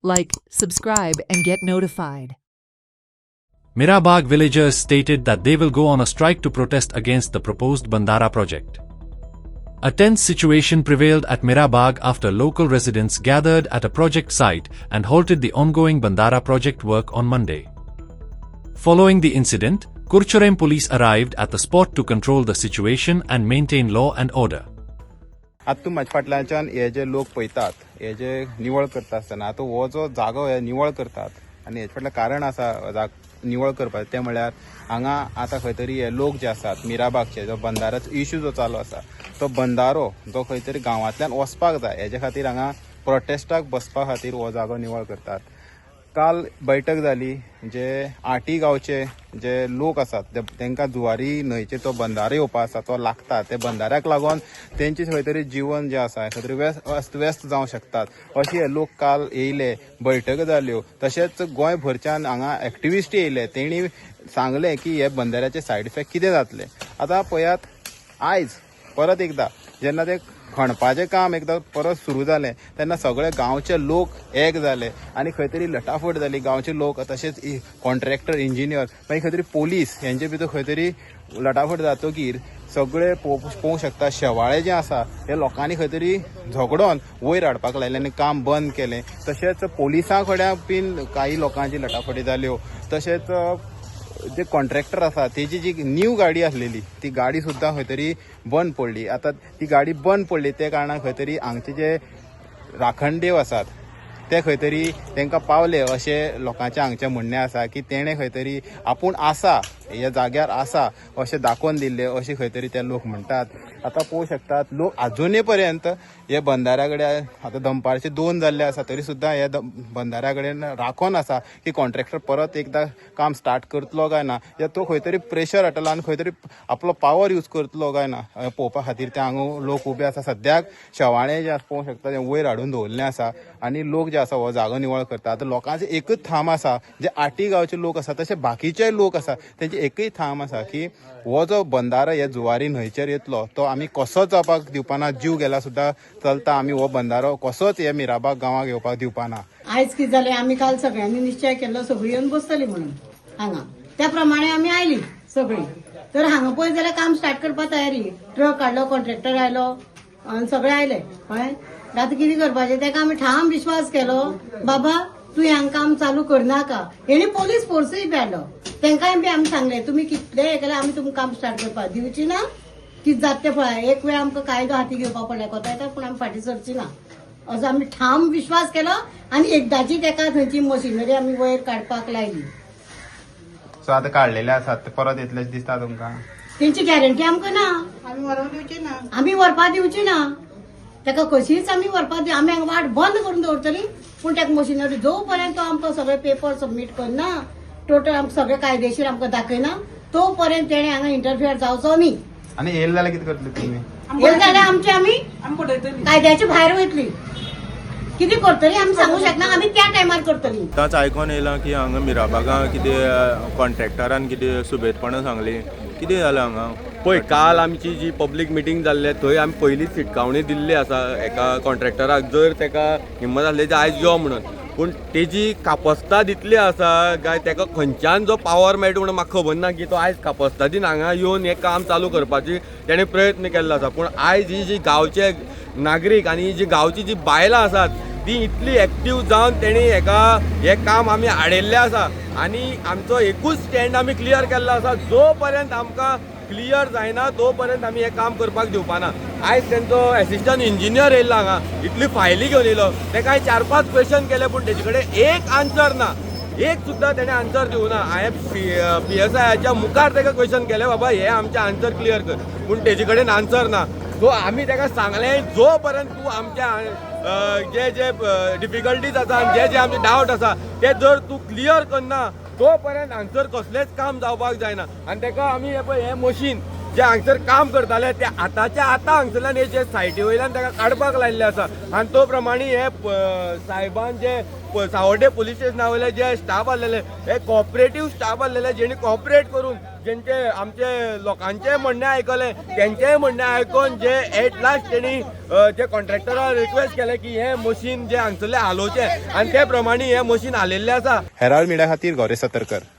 Like, subscribe, and get notified. Mirabagh villagers stated that they will go on a strike to protest against the proposed Bandara project. A tense situation prevailed at Mirabagh after local residents gathered at a project site and halted the ongoing Bandara project work on Monday. Following the incident, Kurchurem police arrived at the spot to control the situation and maintain law and order. आतां म्हाज्या फाटल्याच्यान हे जे लोक पळयतात हे जे निवळ करता आसतना आतां हो जो जागो हे निवळ करतात आनी हेजे फाटलें कारण आसा निवळ करपाचें तें म्हळ्यार हांगा आतां खंय तरी हे लोक जे आसात मिराबागचे जो बंदाराचो इश्यू जो चालू आसा तो बंदारो जो खंय तरी गांवांतल्यान वचपाक जाय हेजे खातीर हांगा प्रोटेस्टाक बसपा खातीर हो जागो निवळ करतात. काल बैठक जाली जे आटी गांवचे जे लोक आसात तांकां जुवारी न्हंयचेर तो बंदारो येवपा आसा तो लागता ते बंदाऱ्याक लागून तेंचे खंय तरी जीवन जें आसा खंय तरी अस्तव्यस्त जावंक शकतात अशे हे लोक काल येयले बैठक जाल्यो. तशेंच गोंयभरच्यान हांगा एक्टिविस्ट येयले तेणी सांगलें की हे बंदाऱ्याचे सायड इफेक्ट कितें जातले. आतां पळयात आयज परत एकदा जेन्ना ते खणपाचें काम एकदां परत सुरू जालें तेन्ना सगळे गांवचे लोक एक जाले आनी खंय तरी लटाफट जाली. गांवचे लोक तशेंच कॉन्ट्रॅक्टर इंजिनियर मागीर खंय तरी पोलीस हेंचे भितर खंय तरी लटाफट जातकीर सगळे पळोवंक शकता शेवाळे जे आसा हे लोकांनी खंय तरी झगडोन वयर हाडपाक लायलें आनी काम बंद केलें. तशेंच पोलिसां कडेन बीन काही लोकांची लटाफटी जाल्यो. तशेंच जे कॉन्ट्रॅक्टर आसा तेजी जी न्यू गाडी आसलेली ती गाडी सुद्दां खंय तरी बंद पडली. आतां ती गाडी बंद पडली ते कारणान खंय तरी हांगचे जे राखणदेव आसात ते खंय तरी तांकां पावले अशें लोकांचें हांगचें म्हणणें आसा की तेणें खंय तरी आपूण आसा ह्या जाग्यार आसा अशें दाखोवन दिल्लें अशें खंय तरी ते लोक म्हणटात. आतां पळोवंक शकतात लोक आजुनूय पर्यंत हे बंदाऱ्या कडेन आतां दनपारचे 2 जाल्ले आसा तरी सुद्दां हे बंदाऱ्या कडेन राखोन आसा की कॉन्ट्रॅक्टर परत एकदां काम स्टार्ट करतलो काय ना या तो खंय तरी प्रेशर हाडटलो आनी खंय तरी आपलो पावर यूज करतलो काय ना पळोवपा खातीर ते हांगा लोक उबे आसा. सद्याक शेवाळें जें पळोवंक शकता तें वयर हाडून दवरलें आसा आनी लोक जे आसा हो जागो निवळ करता. आतां लोकांचें एकच थाम आसा जे आटी गांवचे लोक आसा तशे बाकीचे लोक आसा तेंचे एकूय थाम आसा की हो जो बंदारो हे जुवारी न्हंयचेर येतलो तो आमी कसोच जावपाक दिवपाना. जीव गेला सुद्दां चलता आमी हो बंदारो कसोच हे मिराबाग गांवाक येवपाक दिवपाना. आयज कितें जालें आमी काल सगळ्यांनी निश्चय केल्लो सगळीं येवन बसतली म्हणून हांगा त्या प्रमाणे आमी आयली सगळीं. तर हांगा पळय जाल्यार काम स्टार्ट करपा तयारी ट्रक काडलो कॉन्ट्रॅक्टर आयलो आनी सगळे आयले कळ्ळें. आतां कितें करपाचें तेका आमी ठाम विश्वास केलो बाबा तूं हांगा काम चालू करनाका. हेणी पोलीस फोर्सूय धाडलो तांकांय बी आमी सांगलें तुमी कितले हे केल्यार आमी तुमकां काम स्टार्ट करपाक दिवची ना. कितें जाता तें पळय एक वेळ आमकां कायदो हाती घेवपा पडले कोता येता पूण आमी फाटीं सरची ना असो आमी ठाम विश्वास केलो आनी एकदाची तेका थंयची मशिनरी आमी वयर काडपाक लायली. सो आतां काडलेले आसात ते परत येतलेच दिसता तुमकां. तेंची गॅरंटी आमकां ना आमी व्हरपा दिवची ना तेका कशीच आमी व्हरपा आमी हांगा वाट बंद करून दवरतली पूण तेका मशिनरी जो पर्यंत तो आमकां सगळे पेपर सबमीट करना टोटल आमकां सगळे कायदेशीर आमकां दाखयना तो पर्यंत तेणे हांगा इंटरफियर जावचो न्ही. आनी येयले जाल्यार कितें करतले तुमी. येयले जाल्यार आमी कायद्याच्या भायर वयतली. कितें करतली आमी सांगूंक शकना आमी त्या टायमार करतली. आतांच आयकोन येयलां की हांगा मिराबागा कितें कॉन्ट्रॅक्टरान कितें सुबेजपणां सांगली कितें जालें हांगा. पळय काल आमची जी पब्लीक मिटींग जाल्ली थंय आमी पयलींच शिटकावणी दिल्ली आसा एका कॉन्ट्रॅक्टराक जर तेका हिम्मत आसली जाल्यार आयज यो म्हणून. पूण तेजी कापस्ताद इतली आसा काय तेका खंयच्यान जो पावर मेळटा म्हणून म्हाका खबर ना की तो आयज कापस्तादीन हांगा येवन हें काम चालू करपाची तेणें प्रयत्न केल्लो आसा. पूण आयज ही जी गांवचे नागरीक आनी जी गांवची जी बायलां आसात ती इतली एक्टीव जावन तेणी हें काम आमी हाडयल्लें आसा आनी आमचो एकूच स्टँड आमी क्लियर केल्लो आसा जो पर्यंत आमकां क्लियर जायना तो पर्यंत आमी हें काम करपाक दिवपाना. आयज तेंचो एसिस्टंट इंजिनियर येयल्लो हांगा इतली फायली घेवन येयलो तेका 4-5 क्वेश्चन केले पूण तेजे कडेन एक आन्सर ना एक सुद्दां तेणें आन्सर दिवना. हांवें PSIच्या मुखार तेका क्वेश्चन केले बाबा हे आमचें आन्सर क्लियर कर पूण तेजे कडेन आन्सर ना. सो आमी तेका सांगलें जो पर्यंत तूं आमच्या जे डिफिकल्टीज आसा आनी जे आमचे डावट आसा ते जर तूं क्लियर करना तो पर्यंत हांगसर कसलेंच काम जावपाक जायना. आनी तेका आमी हे मशीन जे हांगसर काम करताले ते आतांच्या आतां हांगसरल्यान हे जे सायटी वयल्यान ताका काडपाक लायल्ले आसा आनी तो प्रमाणे हे साहेबान जे सावड्डे पुलीस स्टेशना वयले जे स्टाफ आसलेले हे कॉपरेटीव स्टाफ आसलेले जेणी कॉपरेट करून जेंचे आमचे लोकांचे म्हणणे आयकले तेंचेय म्हणणे आयकून जे एट लास्ट तेणी जे कॉन्ट्रॅक्टराक रिक्वेस्ट केले की हे मशीन जे हांगसरले हालोवचे आनी ते प्रमाणे हे मशीन हालयल्ले आसा. हेराल्ड मिडिया खातीर गौरी सतरकर.